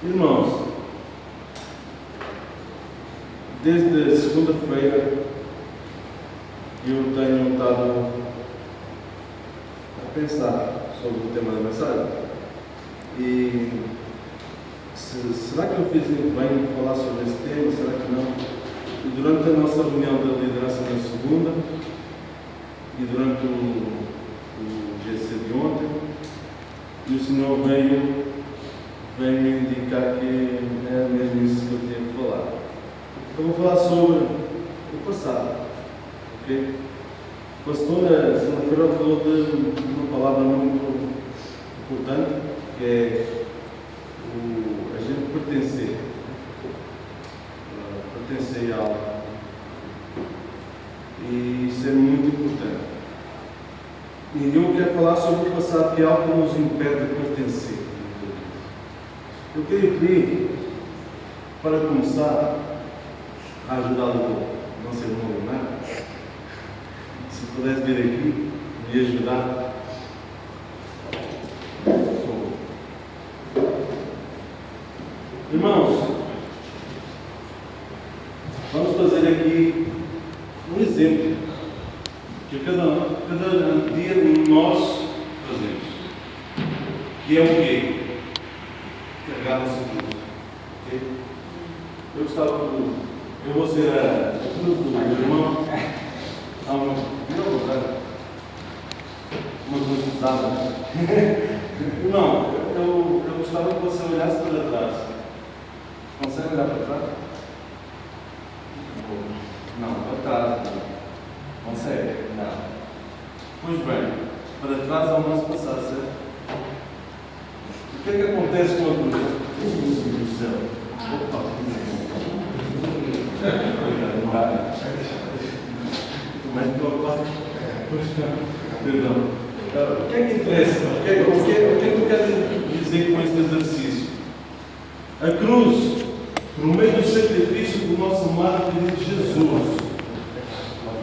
Irmãos, desde segunda-feira eu tenho estado a pensar sobre o tema da mensagem e será que eu fiz bem em falar sobre esse tema? Será que não? E durante a nossa reunião da liderança na segunda e durante o GC de ontem, o Senhor veio me indicar que é mesmo isso que eu tinha que falar. Eu vou falar sobre o passado, ok? A pastora segunda-feira falou de uma palavra muito importante, que é a gente pertencer a algo. E isso é muito importante. E eu quero falar sobre o passado, que é algo que nos impede de pertencer. Eu queria pedir, para começar, a ajudar o nosso irmão Leonardo, se pudesse vir aqui e ajudar. Irmãos, vamos fazer aqui um exemplo que cada dia nós fazemos, que é o quê? Carregar nossa cruz. Okay? Eu gostava de... Eu vou ser a cruz do meu irmão. Uma cruz usada. Irmão, eu gostava que você olhasse para trás. Consegue olhar para trás? Não, para trás. Não. Consegue? Não. Pois bem, para trás é o nosso passado, certo? O que é que acontece com a cruz? Meu Deus do céu. Opa! Mais preocupado. Perdão. O que é que interessa? O que é que eu quero dizer com este exercício? A cruz, por meio do sacrifício do nosso amado querido Jesus,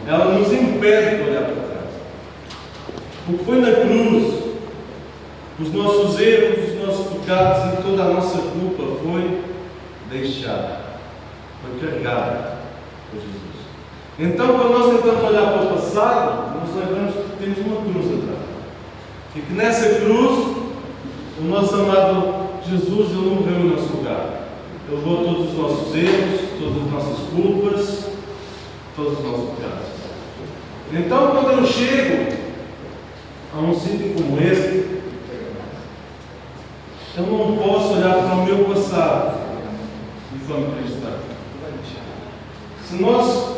ela nos impede de olhar para trás. Porque foi na cruz, os nossos erros, os nossos pecados e toda a nossa culpa foi deixada, foi carregada por Jesus. Então, quando nós tentamos olhar para o passado, nós lembramos que temos uma cruz atrás. E que nessa cruz, o nosso amado Jesus, Ele morreu em nosso lugar. Ele levou todos os nossos erros, todas as nossas culpas, todos os nossos pecados. Então, quando eu chego a um sítio como este, eu não posso olhar para o meu passado enquanto cristão. Se nós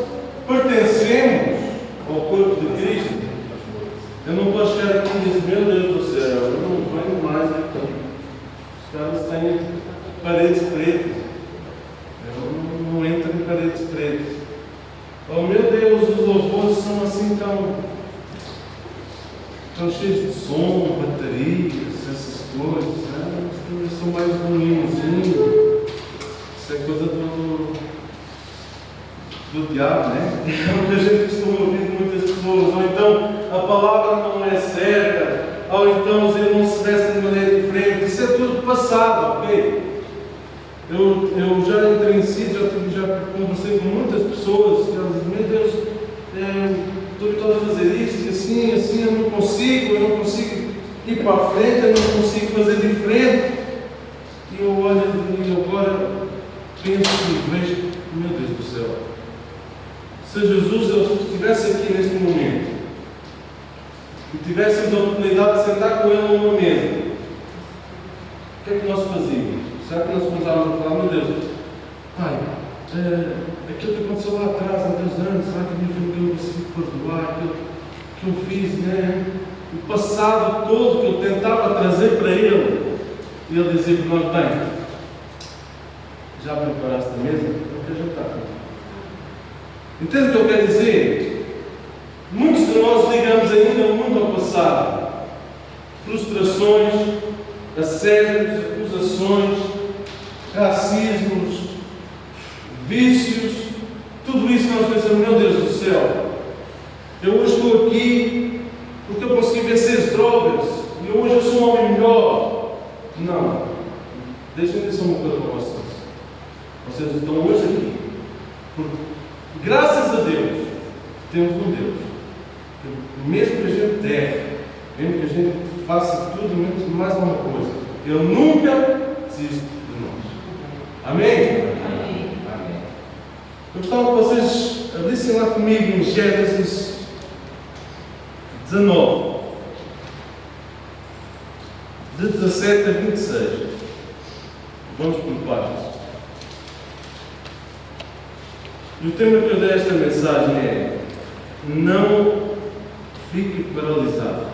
pertencemos ao corpo de Cristo, eu não posso chegar aqui e dizer: meu Deus do céu, eu não venho mais aqui. Os caras têm paredes pretas. Eu não entro em paredes pretas. Oh meu Deus, os louvores são assim tão cheios de som, baterias, essas coisas. Eles são mais bonzinho. Isso é coisa do diabo, né? É o que a gente costuma ouvir de muitas pessoas. Ou então a palavra não é certa, ou então os irmãos se vestem de maneira diferente. Isso é tudo passado, ok? Eu já entrei em sítios, já conversei com muitas pessoas e elas dizem: meu Deus, estou a fazer isto e assim, eu não consigo ir para a frente, eu não consigo fazer diferente. E eu olho e agora penso e vejo: meu Deus do céu, se Jesus ele estivesse aqui neste momento e tivéssemos a oportunidade de sentar com Ele numa mesa, o que é que nós fazíamos? Será que nós começávamos a falar: meu Deus, Pai, aquilo que aconteceu lá atrás, há 2 anos, será que a minha família não conseguiu perdoar aquilo que eu fiz, né? O passado todo que eu tentava trazer para Ele, e Ele dizia para nós: bem, já preparaste a mesa? Porque já está. Entende o que eu quero dizer? Muitos de nós ligamos ainda muito ao passado. Frustrações, assédios, acusações, racismos, vícios, tudo isso nós pensamos: meu Deus do céu, eu hoje estou aqui porque eu consegui vencer as drogas e hoje eu sou um homem melhor. Não. Deixem-me dizer uma coisa para vocês. Vocês estão hoje aqui, porque, graças a Deus, temos um Deus. Que mesmo que a gente erre, mesmo que a gente faça tudo, menos mais uma coisa, Ele nunca desiste de nós. Amém? Amém. Eu gostava que vocês abrissem lá comigo em Gênesis 19, de 17 a 26. Vamos por partes. E o tema que eu dei a esta mensagem é: não fique paralisado,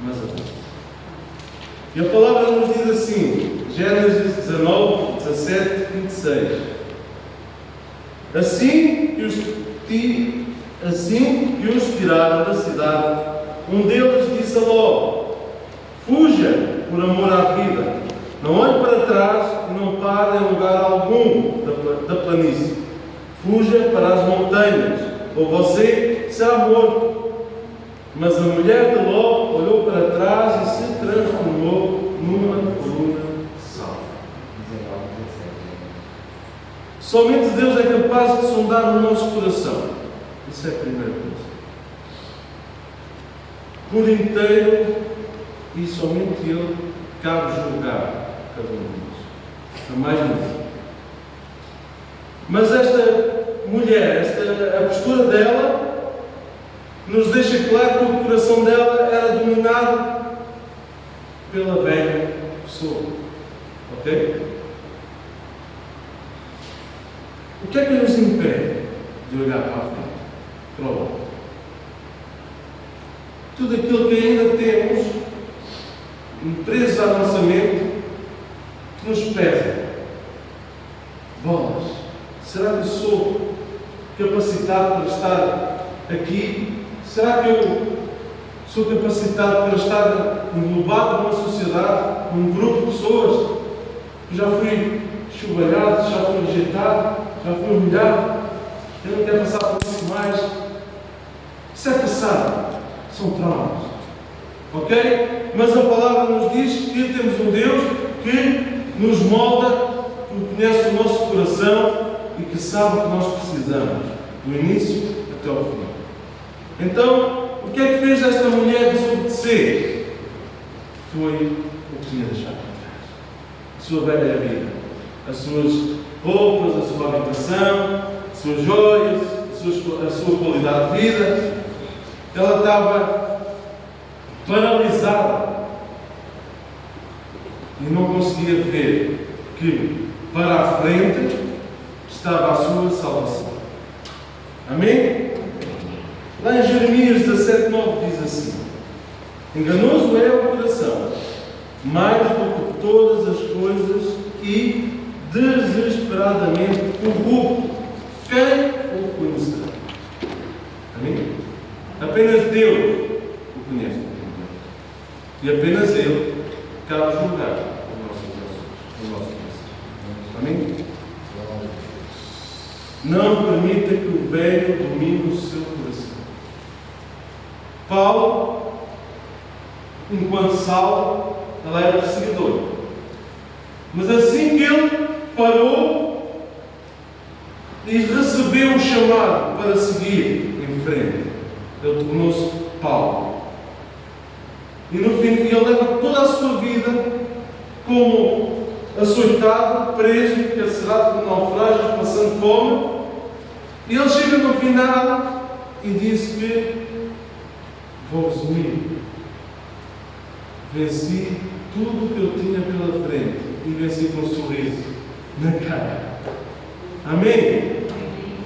mas avance. E a palavra nos diz assim, Gênesis 19, 17, 26. Assim que os tiraram da cidade, um deles disse a Ló: fuja por amor à vida, não olhe para trás e não pare em lugar algum da planície. Fuja para as montanhas, ou você será morto. Mas a mulher de Ló olhou para trás e se transformou numa coluna de sal. Somente Deus é capaz de sondar o nosso coração. Isso é a primeira coisa. Por inteiro, e somente Ele cabe julgar cada um de nós. A mais ninguém. Mas esta mulher, a postura dela, nos deixa claro que o coração dela era dominado pela velha pessoa. Ok? O que é que nos impede de olhar para a frente, para o alto? Tudo aquilo que ainda temos preso à nossa mente, que nos pesa. Bolas, será que eu sou capacitado para estar aqui? Será que eu sou capacitado para estar englobado numa sociedade, num grupo de pessoas? Já fui chuvalhado, já fui rejeitado, já fui humilhado. Eu não quero passar por isso mais. Isso é passado. São traumas. Ok? Mas a palavra nos diz que temos um Deus que nos molda, que conhece o nosso coração e que sabe o que nós precisamos, do início até ao fim. Então, o que é que fez esta mulher desobedecer? Foi o que tinha deixado para trás. A sua velha vida, as suas roupas, a sua habitação, as suas joias, a sua qualidade de vida. Ela estava paralisada e não conseguia ver que para a frente estava a sua salvação. Amém? Lá em Jeremias 17:9 diz assim: enganoso é o coração, mais do que todas as coisas, e desesperadamente corrupto. Quem o conhecerá? Amém? Apenas Deus o conhece. E apenas Ele cabe julgar o nosso coração. Amém? Não permita que o velho domine o seu coração. Paulo, enquanto Saulo, ele era perseguidor. Mas assim que ele parou e recebeu o chamado para seguir em frente, ele tornou-se Paulo. E no fim, ele leva toda a sua vida como açoitado, preso, encarcerado por naufrágios, passando fome. E ele chega no final e diz que, vou resumir, venci tudo o que eu tinha pela frente e venci com um sorriso na cara. Amém?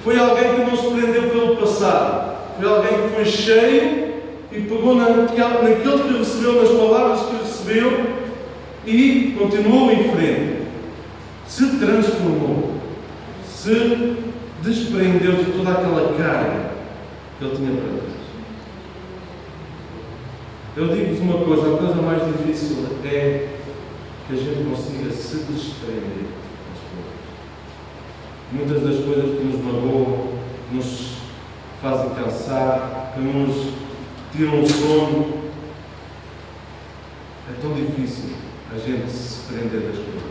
Foi alguém que não se prendeu pelo passado. Foi alguém que foi cheio e pegou naquilo que recebeu, nas palavras que recebeu, e continuou em frente. Se transformou. Se desprendeu de toda aquela carga que ele tinha para trás. Eu digo-vos uma coisa: a coisa mais difícil é que a gente consiga se desprender das coisas. Muitas das coisas que nos magoam, que nos fazem cansar, que nos tiram o sono, é tão difícil a gente se prender das coisas.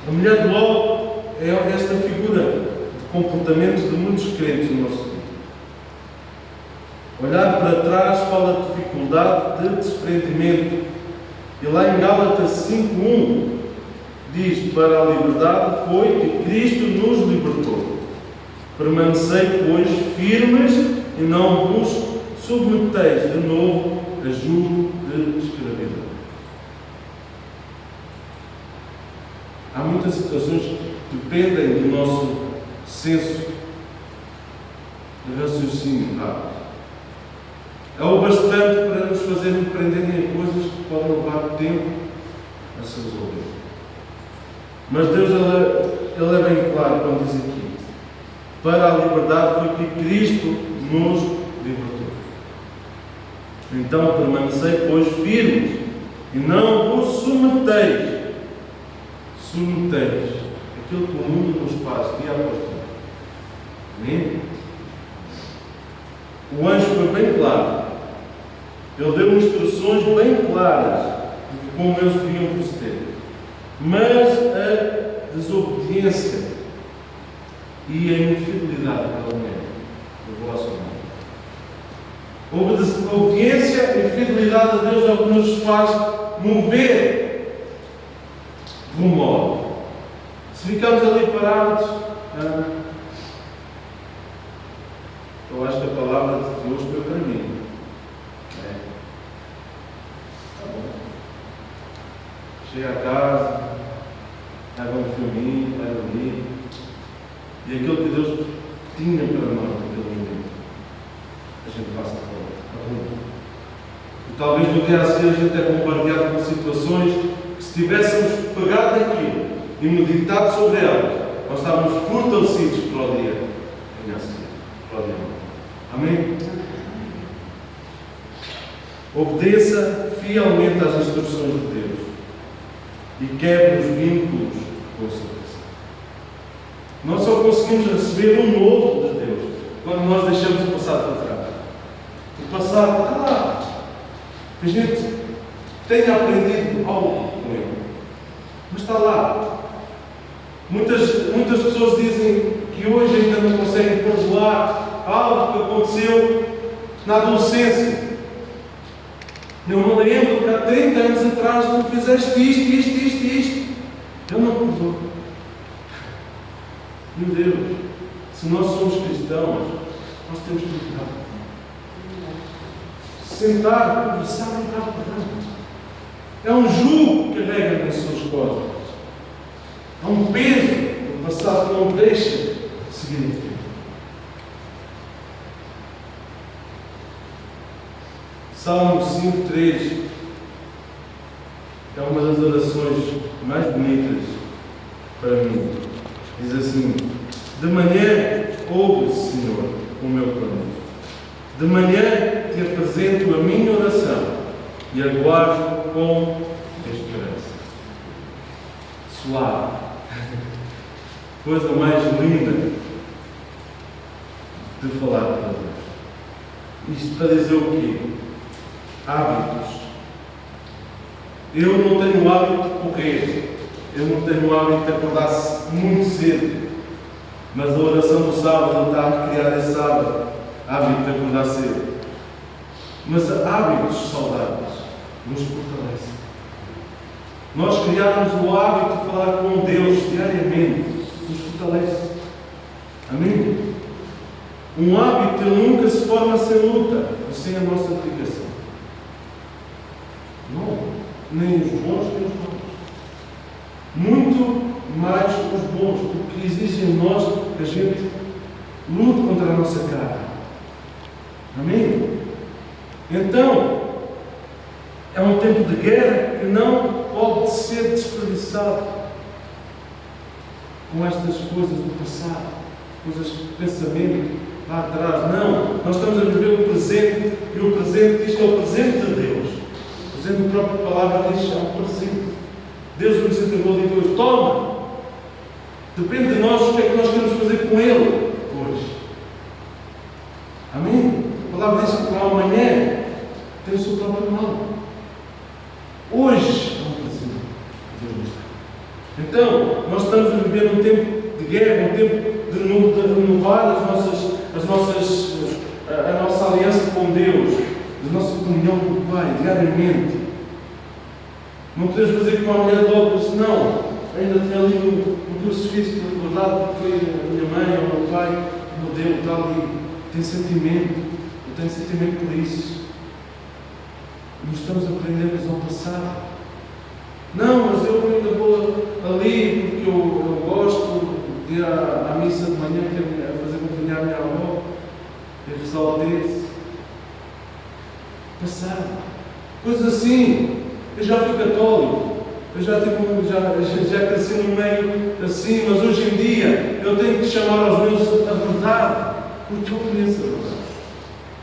A mulher do lobo é esta figura de comportamento de muitos crentes no nosso tempo. Olhar para trás fala de dificuldade, de desprendimento. E lá em Gálatas 5:1 diz: para a liberdade foi que Cristo nos libertou. Permanecei, pois, firmes e não vos submeteis de novo a jugo de escravidão. Há muitas situações que dependem do nosso senso de raciocínio rápido. É o bastante para nos fazerem prenderem a coisas que podem levar tempo a se resolver. Mas Deus ele é bem claro quando diz aqui: para a liberdade foi que Cristo nos libertou. Então permanecei, pois, firmes e não vos submeteis. Submeteis aquilo que o mundo nos faz dia após dia. Amém? O anjo foi bem claro. Ele deu instruções bem claras de como eles deviam proceder. Mas a desobediência e a infidelidade da mulher levou à sua morte. A obediência e a fidelidade a Deus é o que nos faz mover rumo ao alto. Se ficamos ali parados, eu acho que a palavra de Deus foi para mim. Tá bom. Chega a casa, pega um filminho, vai dormir. E aquilo que Deus tinha para nós naquele momento, a gente passa a rua. E talvez no dia a seguir a gente é bombardeado com situações que, se tivéssemos pegado aquilo e meditado sobre elas, nós estávamos fortalecidos para o dia a seguir, para o dia a Amém? Obedeça fielmente às instruções de Deus e quebre os vínculos com o seu. Nós só conseguimos receber um novo de Deus quando nós deixamos o passado para trás. O passado está lá. Que a gente tenha aprendido algo com ele. Mas está lá. Muitas pessoas dizem que hoje ainda não conseguem perdoar algo que aconteceu na adolescência. Eu me lembro que há 30 anos atrás tu fizeste isto. Eu não perdoo. Meu Deus, se nós somos cristãos, nós temos que lutar. Sentar, conversar e dar perdão. É um jugo que carrega nas suas costas. É um peso do passado que não deixa de seguir em frente. Salmo 5:3 é uma das orações mais bonitas para mim. Diz assim: de manhã ouve, Senhor, o meu clamor. De manhã te apresento a minha oração e aguardo com esperança. Suave. Coisa mais linda de falar para Deus. Isto para dizer o quê? Hábitos. Eu não tenho o hábito de correr. Eu não tenho o hábito de acordar muito cedo. Mas a oração do sábado está a criar esse hábito de acordar cedo. Mas hábitos saudáveis nos fortalecem. Nós criarmos o hábito de falar com Deus diariamente, nos fortalece. Amém? Um hábito nunca se forma sem luta e sem a nossa dedicação. Não, nem os bons nem os maus. Muito mais os bons, porque exigem de nós que a gente lute contra a nossa carne. Amém? Então, é um tempo de guerra que não pode ser desperdiçado com estas coisas do passado, coisas de pensamento lá atrás. Não, nós estamos a viver o presente e o presente diz que é o presente de Deus. O presente da própria palavra diz que é um presente. Deus nos entregou de Deus. Toma! Depende de nós o que é que nós queremos fazer com Ele hoje. Amém? A palavra diz que para amanhã tem o seu próprio mal. Hoje é um presente que Deus nos dá. Então, nós estamos a viver um tempo de guerra, um tempo de renovar a nossa aliança com Deus, a nossa comunhão com o Pai, diariamente. Não podemos fazer como a mulher de obras, não. Ainda tinha ali um crucifixo que foi recordado, que foi a minha mãe ou o meu pai, o modelo tal, e tem sentimento. Eu tenho sentimento por isso. Nós estamos a aprender ao passado. Não, mas eu ainda vou ali porque eu gosto de ir à missa de manhã, quero fazer acompanhar a minha avó, e rezar o terço. Passado. Coisas assim. Eu já fui católico. Eu já cresci no meio assim, mas hoje em dia eu tenho que chamar aos meus a verdade, porque eu conheço a verdade.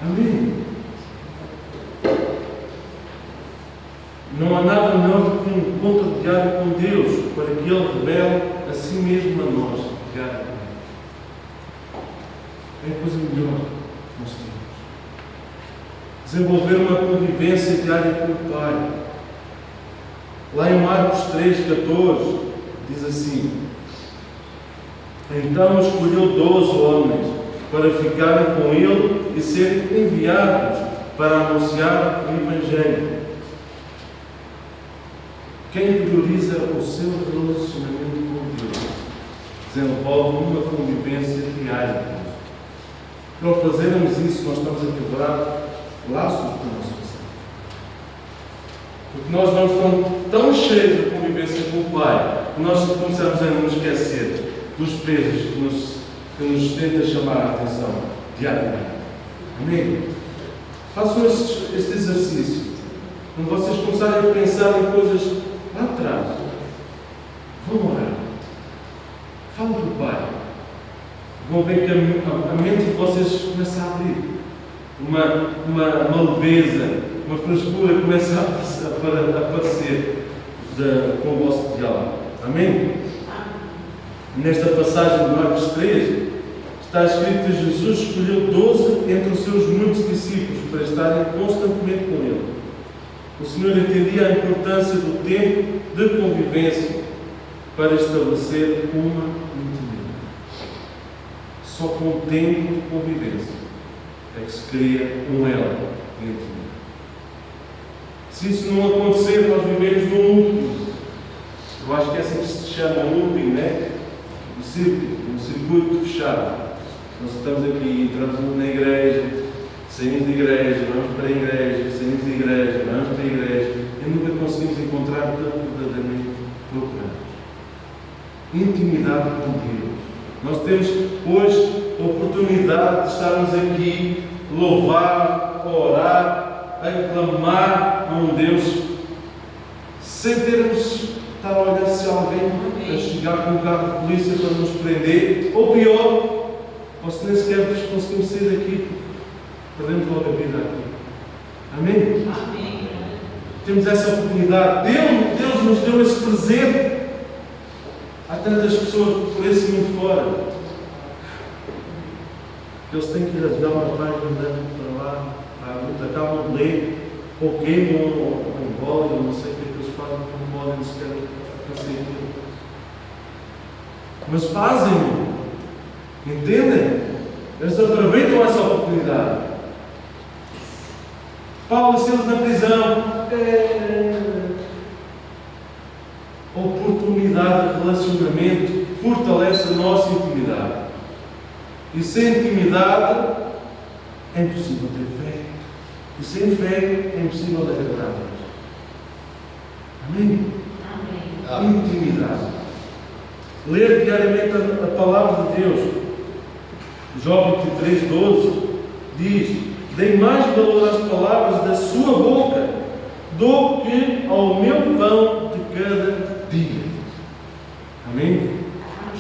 Amém? Não há nada melhor do que um encontro diário com Deus, para que Ele revele a si mesmo a nós, diariamente. É a coisa melhor que nós temos. Desenvolver uma convivência diária com o Pai. Lá em Marcos 3,14, diz assim: então escolheu 12 homens para ficarem com ele e serem enviados para anunciar o Evangelho. Quem prioriza o seu relacionamento com Deus desenvolve uma convivência diária com Deus. Ao fazermos isso, nós estamos a quebrar laços com o nosso passado. Porque nós não estamos tão cheios de convivência com o Pai que nós começamos a nos esquecer dos pesos que nos tenta chamar a atenção diariamente. Amém? Façam este exercício. Quando vocês começarem a pensar em coisas lá atrás, vão orar. Falem com o Pai. Vão ver que a mente de vocês começa a abrir. Uma leveza, uma frescura começa a aparecer com o vosso diálogo. Amém? Nesta passagem de Marcos 3, está escrito que Jesus escolheu 12 entre os seus muitos discípulos para estarem constantemente com Ele. O Senhor entendia a importância do tempo de convivência para estabelecer uma intimidade. Só com o tempo de convivência é que se cria um elo de intimidade. Se isso não acontecer, nós vivemos num looping. Eu acho que é assim que se chama looping, né? Um circuito fechado. Nós estamos aqui, entramos na igreja, saímos da igreja, vamos para a igreja, saímos da igreja, vamos para a igreja, e nunca conseguimos encontrar o que verdadeiramente procuramos. Intimidade com Deus. Nós temos hoje a oportunidade de estarmos aqui, louvar, orar, aclamar a um Deus, sem termos estar a olhar se alguém a chegar com um carro de polícia para nos prender, ou pior, ou se nem sequer conseguimos sair daqui, perdemos logo a vida aqui. Amém? Amém. Temos essa oportunidade. Deus nos deu esse presente. Há tantas pessoas por esse mundo fora que eles têm que ir a jogar uma página andando para lá, acabam de ler, ou queimam, ou embolem, ou não sei o que é que eles fazem, não podem sequer fazer aquilo. Mas fazem, entendem? Eles aproveitam essa oportunidade. Paulo e Silas na prisão. Oportunidade de relacionamento fortalece a nossa intimidade. E sem intimidade é impossível ter fé. E sem fé é impossível agradar a Deus. Amém? Amém. Intimidade. Ler diariamente a palavra de Deus. Jó 23:12 diz: dei mais valor às palavras da sua boca do que ao meu pão de cada dia. Amém?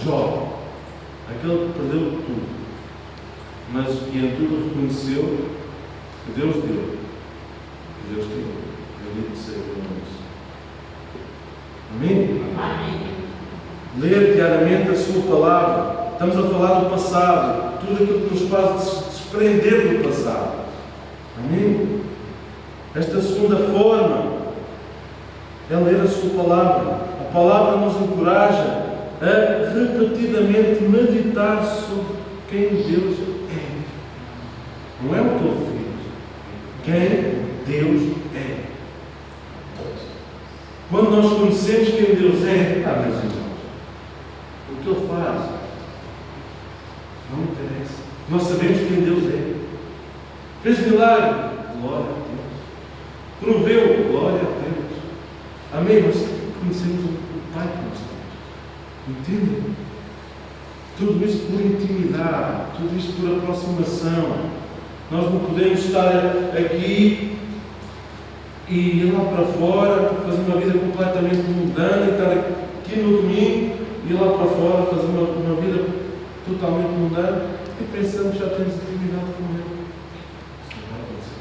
Jó, aquele que perdeu tudo, mas que em tudo reconheceu que Deus deu, que Deus tirou. Bendito seja o nome do Senhor. Amém? Amém. Ler diariamente a sua palavra. Estamos a falar do passado, tudo aquilo que nos faz desprender do passado. Amém? Esta segunda forma é ler a sua palavra. A palavra nos encoraja a repetidamente meditar sobre quem Deus é. Não é o que Ele fez, quem Deus é. Quando nós conhecemos quem Deus é, meus irmãos, o que Ele faz não interessa. Nós sabemos quem Deus é. Fez milagre, glória a Deus. Proveu, glória a Deus. Amém? Nós conhecemos o Pai que nós temos. Entendem? Tudo isto por intimidade, tudo isto por aproximação. Nós não podemos estar aqui e ir lá para fora, fazer uma vida completamente mundana, e estar aqui no domingo e ir lá para fora, fazer uma vida totalmente mundana, e pensamos que já temos intimidade com Ele. Isso não vai acontecer.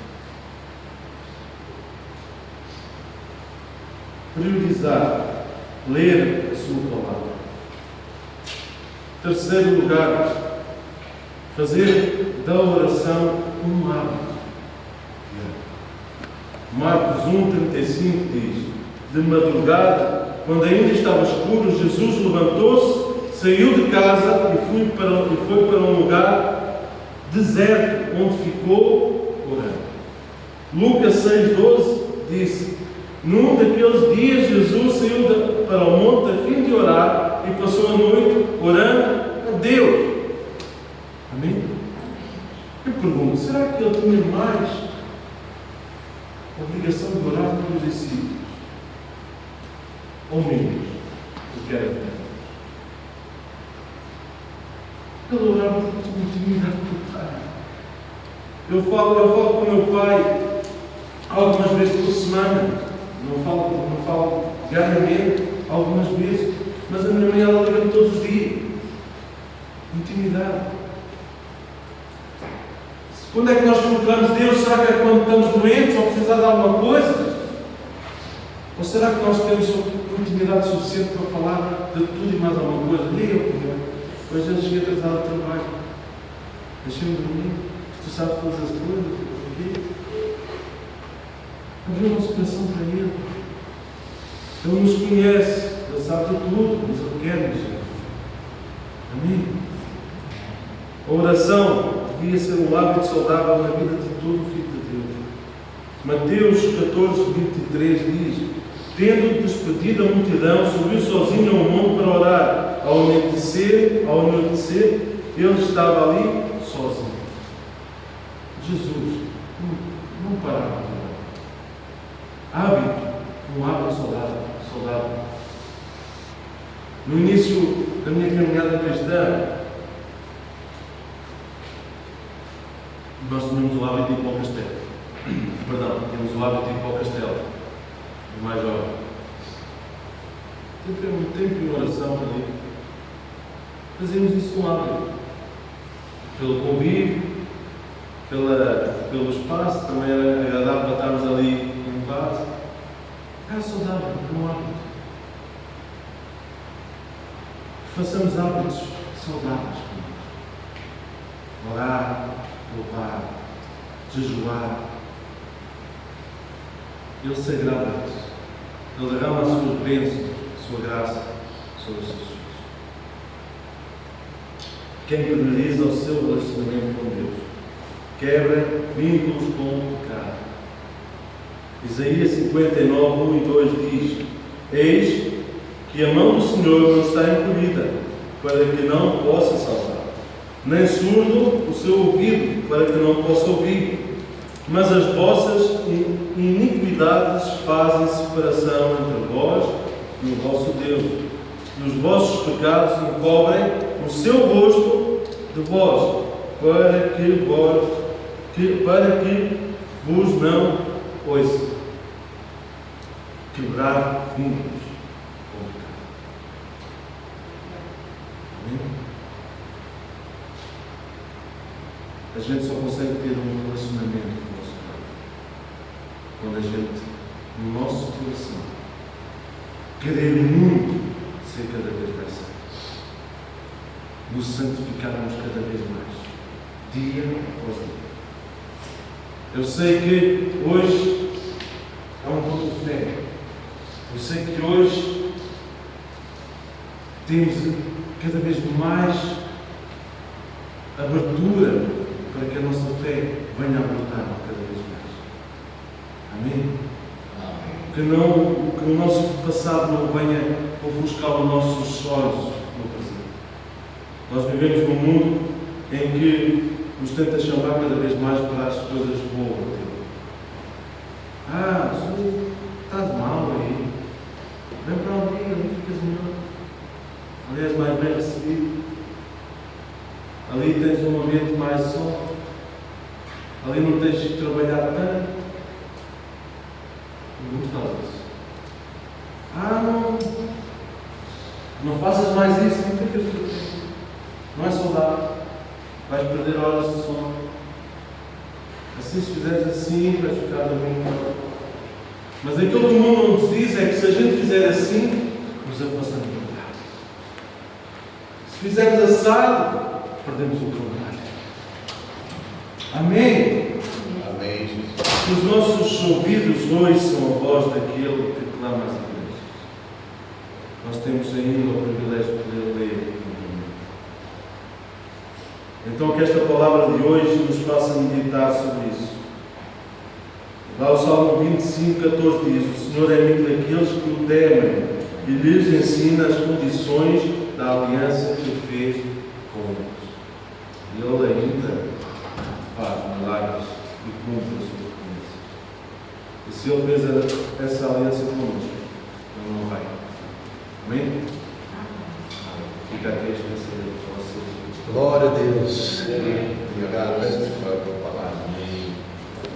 Priorizar, ler a sua palavra. Terceiro lugar, fazer da oração um hábito. Marcos 1,35 diz: de madrugada, quando ainda estava escuro, Jesus levantou-se, saiu de casa e foi para um lugar deserto, onde ficou orando. Lucas 6,12 disse: num daqueles dias Jesus saiu para o monte a fim de orar e passou a noite orando a Deus. Amém? Eu pergunto, será que ele tinha mais obrigação de orar pelos discípulos? Ou menos do que era feito? Ele orava por intimidade com o Pai. Eu falo com o meu pai algumas vezes por semana. Não falo diariamente, algumas vezes. Mas a minha mãe, ela liga-me todos os dias. Intimidade. Quando é que nós procuramos Deus? Será que é quando estamos doentes ou precisar de alguma coisa? Ou será que nós temos intimidade suficiente para falar de tudo e mais alguma coisa? Hoje eu cheguei atrasado ao trabalho. Deixei-me dormir. Tu sabes todas as coisas. Abrir o nosso coração para Ele. Ele nos conhece. Ele sabe de tudo, mas Ele quer-nos. Amém? A oração devia ser um hábito saudável na vida de todo filho de Deus. Mateus 14:23 diz: tendo despedido a multidão, subiu sozinho ao monte para orar. Ao anoitecer, ele estava ali sozinho. Jesus não parava de orar. Hábito, um hábito saudável. No início da minha caminhada cristã, nós tínhamos o hábito de ir para o castelo. Tínhamos o hábito de ir para o castelo. O mais jovem. Sempre um tempo de oração ali. Fazíamos isso um hábito. Pelo convívio, pelo espaço, também era agradável estarmos ali em paz. Era saudável, um hábito. Façamos hábitos saudáveis. Orar, louvar, jejuar. Ele se agrada disso. Ele derrama as suas bênçãos, a sua graça sobre os seus filhos. Quem prioriza o seu relacionamento com Deus quebra vínculos com o pecado. Isaías 59, 1 e 2 diz: eis que a mão do Senhor não está encolhida, para que não possa salvar, nem surdo o seu ouvido, para que não possa ouvir. Mas as vossas iniquidades fazem separação entre vós e o vosso Deus, e os vossos pecados encobrem o seu rosto de vós, para que vos não ouça. Quebrar vínculos com o pecado. Amém? A gente só consegue ter um relacionamento com o nosso Pai quando a gente, no nosso coração, querer muito ser cada vez mais santos, nos santificarmos cada vez mais, dia após dia. Eu sei que hoje é um pouco de fé, Eu sei que hoje temos cada vez mais abertura para que a nossa fé venha a brotar cada vez mais. Amém? Que o nosso passado não venha ofuscar os nossos olhos no presente. Nós vivemos num mundo em que nos tenta chamar cada vez mais para as coisas boas. Tu estás mal aí. Vem para ali, ali ficas melhor. Ali és mais bem recebido. Ali tens um ambiente mais soft. Ali não tens que trabalhar tanto. Não fazes. Não faças mais isso. Não é saudável. Vais perder horas de sono. Assim, se fizeres assim, vais ficar bem melhor. Mas aquilo que o mundo nos diz é que se a gente fizer assim, nos afastamos do trabalho. Se fizermos assado, perdemos o trabalho. Amém? Amém. Que os nossos ouvidos ouçam a voz daquele que clama às igrejas. Nós temos ainda o privilégio de poder ler. Então que esta palavra de hoje nos faça meditar sobre isso. Lá o Salmo 25, 14 diz: o Senhor é amigo daqueles que o temem e lhes ensina as condições da aliança que fez com eles. E Ele ainda faz milagres e cumpre a sua promessa. E se Ele fez essa aliança connosco, Ele não vai. Amém? Fica aqui a experiência de vocês. Glória a Deus. Obrigado.